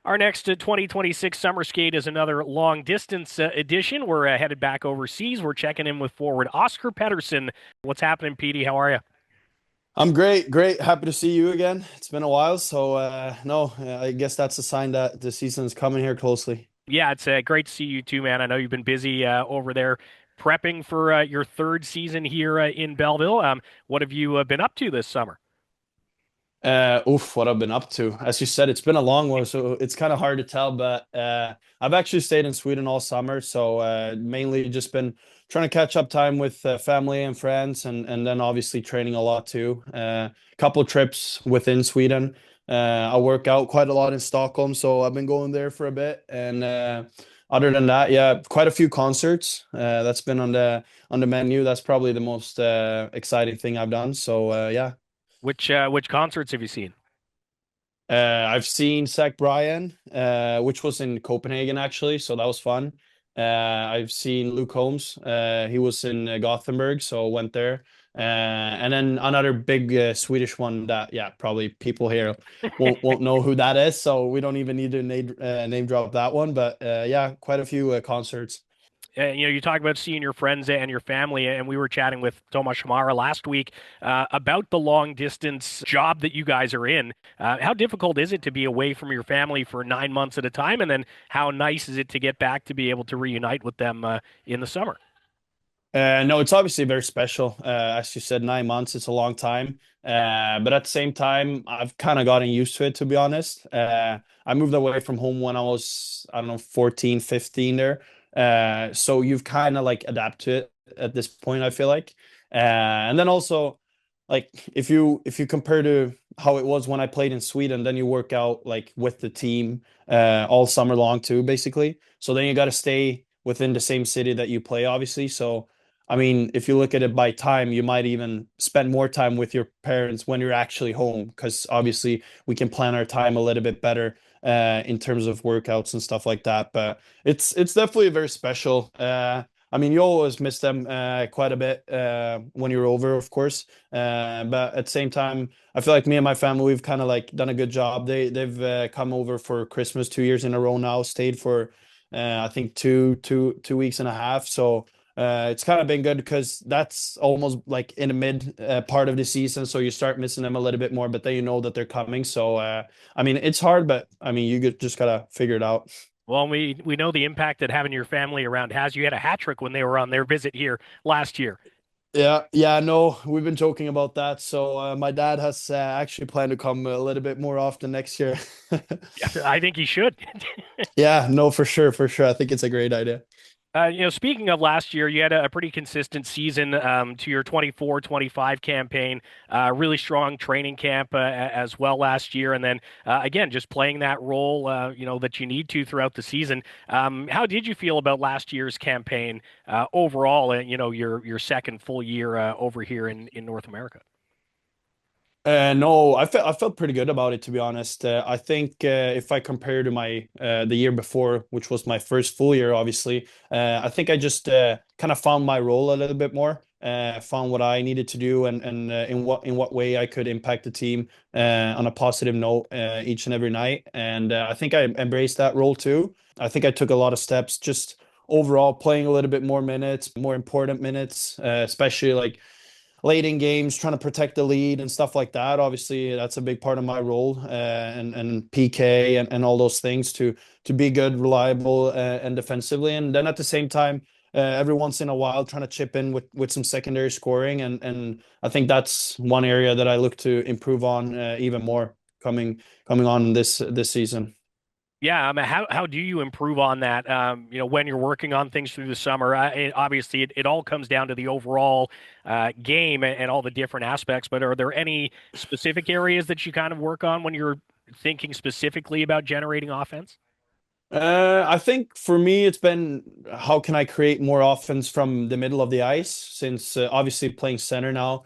Our next 2026 summer skate is another long distance edition. We're headed back overseas. We're checking in with forward Oskar Pettersson. What's happening, Petey? How are you? I'm great, great. Happy to see you again. It's been a while, so no, I guess that's a sign that the season is coming here closely. Yeah, it's great to see you too, man. I know you've been busy over there prepping for your third season here in Belleville. What have you been up to this summer? What I've been up to. As you said, it's been a long one, so it's kind of hard to tell, but I've actually stayed in Sweden all summer, so mainly just been trying to catch up time with family and friends, and then obviously training a lot too. Couple trips within Sweden. I work out quite a lot in Stockholm, so I've been going there for a bit, and other than that, yeah, quite a few concerts. That's been on the menu. That's probably the most exciting thing I've done. So yeah. Which concerts have you seen? I've seen Zach Bryan, which was in Copenhagen actually, so that was fun. I've seen Luke Holmes. He was in Gothenburg, so went there. And then another big Swedish one that, yeah, probably people here won't know who that is, so we don't even need to name drop that one. But yeah, quite a few concerts. You talk about seeing your friends and your family, and we were chatting with Thomas Shamara last week about the long distance job that you guys are in. How difficult is it to be away from your family for 9 months at a time? And then how nice is it to get back to be able to reunite with them in the summer? No, it's obviously very special. As you said, 9 months, it's a long time. But at the same time, I've kind of gotten used to it, to be honest. I moved away from home when I was, I don't know, 14, 15 there. So you've kind of like adapt to it at this point, I feel like. And then also, like if you compare to how it was when I played in Sweden, then you work out like with the team all summer long too, basically. So then you got to stay within the same city that you play, obviously. So I mean, if you look at it by time, you might even spend more time with your parents when you're actually home, because obviously we can plan our time a little bit better in terms of workouts and stuff like that. But it's definitely very special. I mean, you always miss them quite a bit when you're over, of course. But at the same time, I feel like me and my family, we've kind of like done a good job. They've come over for Christmas 2 years in a row now, stayed for I think two weeks and a half. So. It's kind of been good because that's almost like in the mid part of the season, so you start missing them a little bit more, but then you know that they're coming. So I mean, it's hard, but I mean, just gotta figure it out. Well, we know the impact that having your family around has. You had a hat trick when they were on their visit here last year. Yeah, yeah, no, we've been joking about that. So my dad has actually planned to come a little bit more often next year. I think he should. Yeah, no, for sure, for sure. I think it's a great idea. Speaking of last year, you had a pretty consistent season to your 24-25 campaign. Really strong training camp as well last year, and then again, just playing that role, that you need to throughout the season. How did you feel about last year's campaign overall? And your second full year over here in North America. No, I felt pretty good about it, to be honest. I think if I compare to my the year before, which was my first full year, obviously, I think I just kind of found my role a little bit more. Found what I needed to do, and in what way I could impact the team on a positive note each and every night. And I think I embraced that role too. I think I took a lot of steps, just overall playing a little bit more minutes, more important minutes, especially like late in games, trying to protect the lead and stuff like that. Obviously, that's a big part of my role, and PK and all those things to be good, reliable, and defensively. And then at the same time, every once in a while, trying to chip in with some secondary scoring. And I think that's one area that I look to improve on even more coming on this season. Yeah, how do you improve on that? When you're working on things through the summer, obviously it all comes down to the overall game and all the different aspects. But are there any specific areas that you kind of work on when you're thinking specifically about generating offense? I think for me, it's been how can I create more offense from the middle of the ice since obviously playing center now,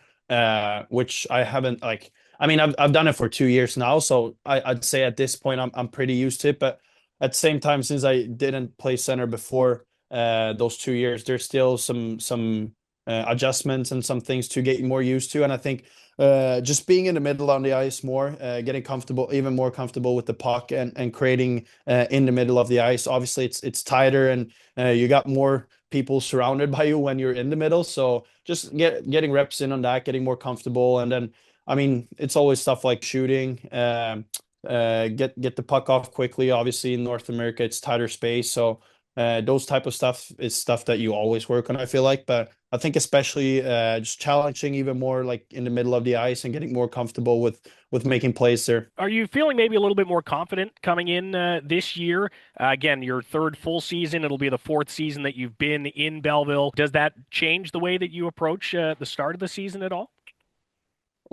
which I haven't like. I mean, I've done it for 2 years now, so I'd say at this point I'm pretty used to it. But at the same time, since I didn't play center before those 2 years, there's still some adjustments and some things to get more used to. And I think just being in the middle on the ice more, getting comfortable, even more comfortable with the puck and creating in the middle of the ice. Obviously, it's tighter and you got more people surrounded by you when you're in the middle. So just getting reps in on that, getting more comfortable, and then I mean it's always stuff like shooting. Get the puck off quickly. Obviously, in North America, it's tighter space, so those type of stuff is stuff that you always work on, I feel like. But I think especially just challenging even more like in the middle of the ice and getting more comfortable with making plays there. Are you feeling maybe a little bit more confident coming in this year? Again, your third full season. It'll be the fourth season that you've been in Belleville. Does that change the way that you approach the start of the season at all?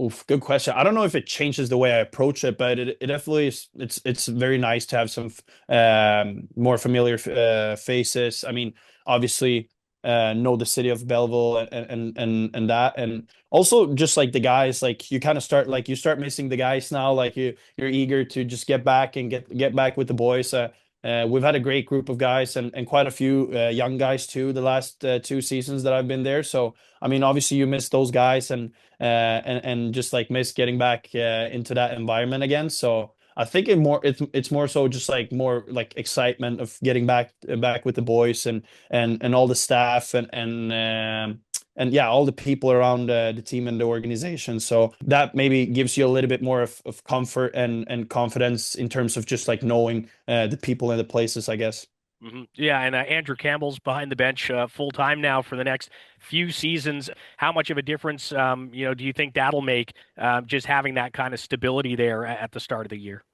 Oof, good question. I don't know if it changes the way I approach it, but it definitely is. It's very nice to have some more familiar faces. I mean, obviously, know the city of Belleville and that, and also just like the guys, like you kind of start like you start missing the guys now. Like you're eager to just get back and get back with the boys. We've had a great group of guys and quite a few young guys too the last 2 seasons that I've been there. So I mean, obviously you miss those guys and just like miss getting back into that environment again. So I think it's more so just like more like excitement of getting back with the boys and all the staff and yeah, all the people around the team and the organization. So that maybe gives you a little bit more of comfort and confidence in terms of just like knowing the people and the places, I guess. Yeah, and Andrew Campbell's behind the bench full time now for the next few seasons. How much of a difference, do you think that'll make just having that kind of stability there at the start of the year?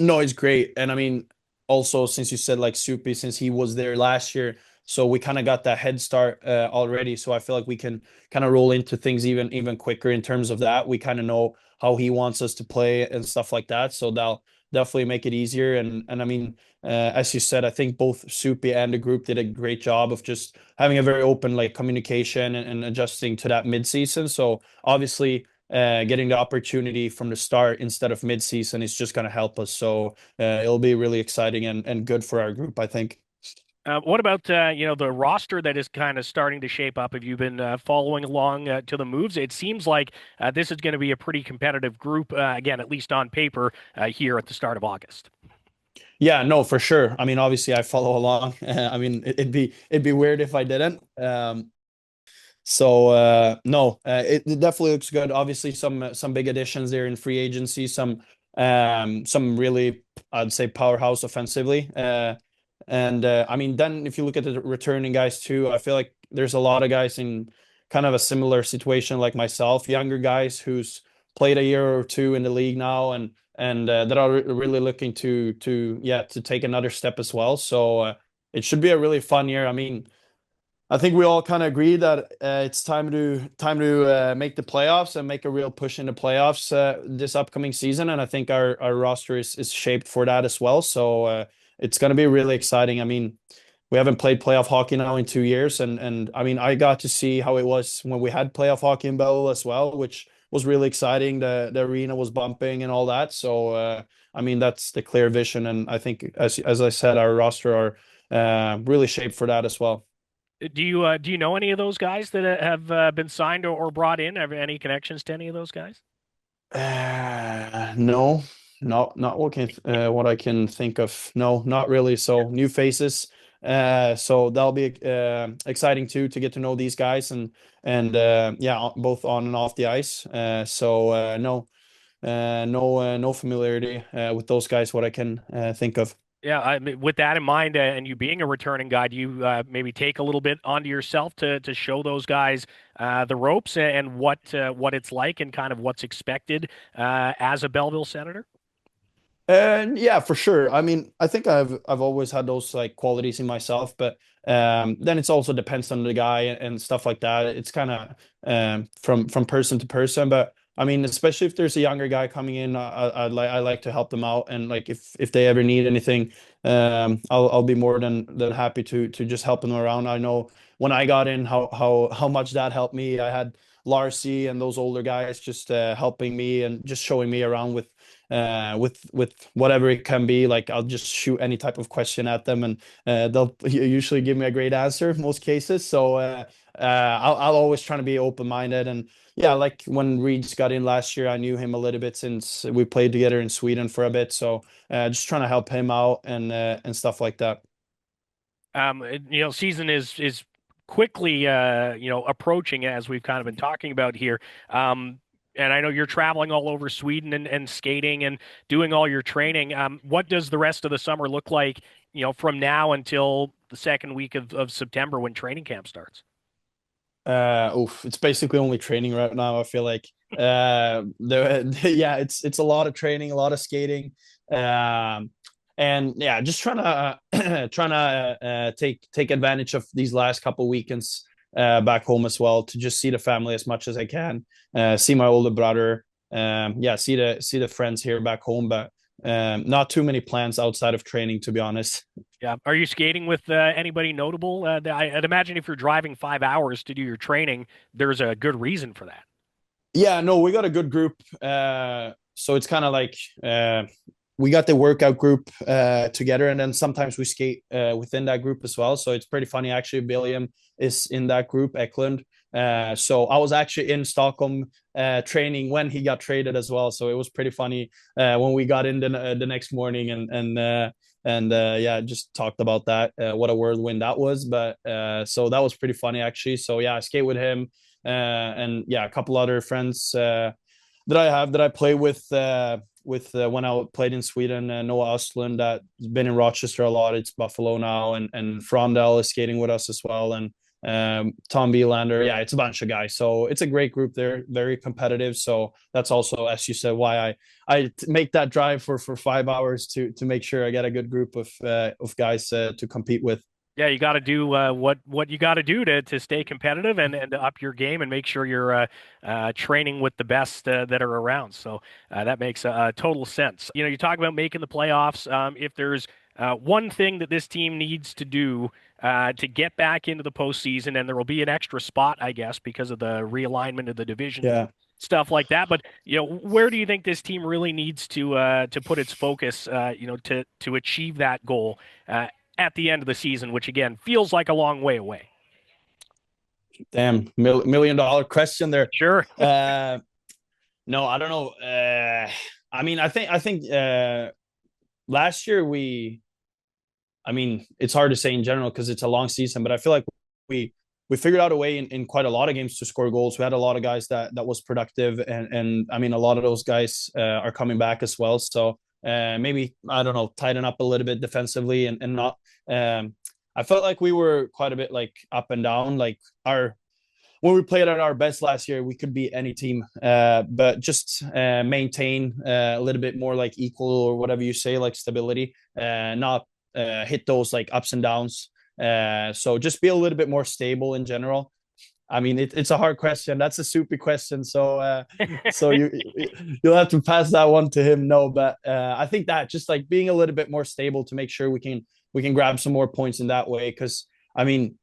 No, it's great. And I mean, also since you said like Soupy, since he was there last year, so we kind of got that head start already. So I feel like we can kind of roll into things even quicker in terms of that. We kind of know how he wants us to play and stuff like that. So that'll definitely make it easier. And I mean, as you said, I think both Soupy and the group did a great job of just having a very open like communication and adjusting to that mid-season. So obviously getting the opportunity from the start instead of mid-season is just going to help us. So it'll be really exciting and good for our group, I think. What about the roster that is kind of starting to shape up? Have you been following along to the moves? It seems like this is going to be a pretty competitive group again, at least on paper, here at the start of August. Yeah, no, for sure. I mean, obviously, I follow along. I mean, it'd be weird if I didn't. So no, it definitely looks good. Obviously, some big additions there in free agency. Some really I'd say powerhouse offensively. And I mean, then if you look at the returning guys too, I feel like there's a lot of guys in kind of a similar situation like myself, younger guys who's played a year or two in the league now and that are really looking to take another step as well. So it should be a really fun year. I mean. I think we all kind of agree that it's time to make the playoffs and make a real push in the playoffs this upcoming season, and I think our roster is shaped for that as well. So it's going to be really exciting. I mean, we haven't played playoff hockey now in 2 years, and I mean, I got to see how it was when we had playoff hockey in Belleville as well, which was really exciting. The arena was bumping and all that. So I mean, that's the clear vision, and I think as I said, our roster are really shaped for that as well. Do you know any of those guys that have been signed or brought in? Have any connections to any of those guys? No, not what I can think of. No, not really. So new faces. So that'll be exciting too to get to know these guys and yeah, both on and off the ice. So no, no familiarity with those guys. What I can think of. Yeah, I mean, with that in mind, and you being a returning guy, do you maybe take a little bit onto yourself to show those guys the ropes and what it's like and kind of what's expected as a Belleville Senator? And yeah, for sure. I mean, I think I've always had those like qualities in myself, but then it's also depends on the guy and stuff like that. It's kind of from person to person, but I mean, especially if there's a younger guy coming in, I like to help them out, and like if they ever need anything, I'll be more than happy to just help them around. I know when I got in, how much that helped me. Larcy and those older guys just helping me and just showing me around with whatever it can be. Like I'll just shoot any type of question at them, and they'll usually give me a great answer in most cases. So I'll always try to be open minded. And yeah, like when Reeds got in last year, I knew him a little bit since we played together in Sweden for a bit. So just trying to help him out and stuff like that. Season is quickly approaching, as we've kind of been talking about here. And I know you're traveling all over Sweden and skating and doing all your training. What does the rest of the summer look like, from now until the second week of September when training camp starts? It's basically only training right now. I feel like yeah, it's a lot of training, a lot of skating. And yeah, just trying to take advantage of these last couple weekends back home as well, to just see the family as much as I can, see my older brother, yeah, see the friends here back home, but not too many plans outside of training, to be honest. Yeah. Are you skating with anybody notable? I'd imagine if you're driving 5 hours to do your training, there's a good reason for that. Yeah, no, we got a good group. So it's kind of like we got the workout group together, and then sometimes we skate within that group as well. So it's pretty funny. Actually, William is in that group, Eklund. So I was actually in Stockholm training when he got traded as well. So it was pretty funny when we got in the next morning and yeah, just talked about that. What a whirlwind that was. But so that was pretty funny actually. So yeah, I skate with him and yeah, a couple other friends that I play with when I played in Sweden. Noah Östlund that's been in Rochester a lot. It's Buffalo now, and Frondell is skating with us as well, and Tom Bielander. Yeah, it's a bunch of guys. So it's a great group. They're very competitive. So that's also, as you said, why I make that drive for 5 hours to make sure I get a good group of guys to compete with. Yeah, you got to do what you got to do to stay competitive and to up your game and make sure you're training with the best that are around. So that makes total sense. You talk about making the playoffs. If there's one thing that this team needs to do to get back into the postseason, and there will be an extra spot, I guess, because of the realignment of the division, Yeah. stuff like that. But where do you think this team really needs to put its focus, to achieve that goal at the end of the season, which again feels like a long way away? Damn, million dollar question there. Sure. No, I don't know. I mean, I think last year I mean, it's hard to say in general because it's a long season, but I feel like we figured out a way in quite a lot of games to score goals. We had a lot of guys that was productive, and I mean, a lot of those guys are coming back as well. So maybe, I don't know, tighten up a little bit defensively and not. I felt like we were quite a bit like up and down. Like when we played at our best last year, we could beat any team, but just maintain a little bit more like equal, or whatever you say, like stability, not hit those like ups and downs. So just be a little bit more stable in general. I mean, it's a hard question. That's a soupy question. So so you'll have to pass that one to him. No, but I think that just like being a little bit more stable to make sure we can grab some more points in that way. Because I mean,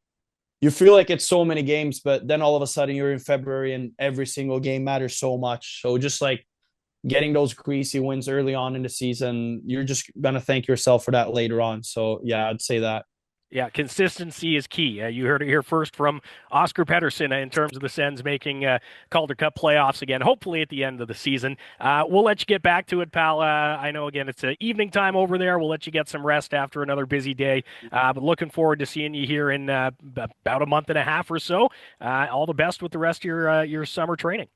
you feel like it's so many games, but then all of a sudden you're in February and every single game matters so much. So just like getting those greasy wins early on in the season, you're just gonna thank yourself for that later on. So yeah, I'd say that. Yeah, consistency is key. You heard it here first from Oskar Pettersson in terms of the Sens making Calder Cup playoffs again, hopefully at the end of the season. We'll let you get back to it, pal. I know, again, it's evening time over there. We'll let you get some rest after another busy day. But looking forward to seeing you here in about a month and a half or so. All the best with the rest of your summer training.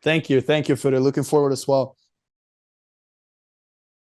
Thank you, for looking forward as well.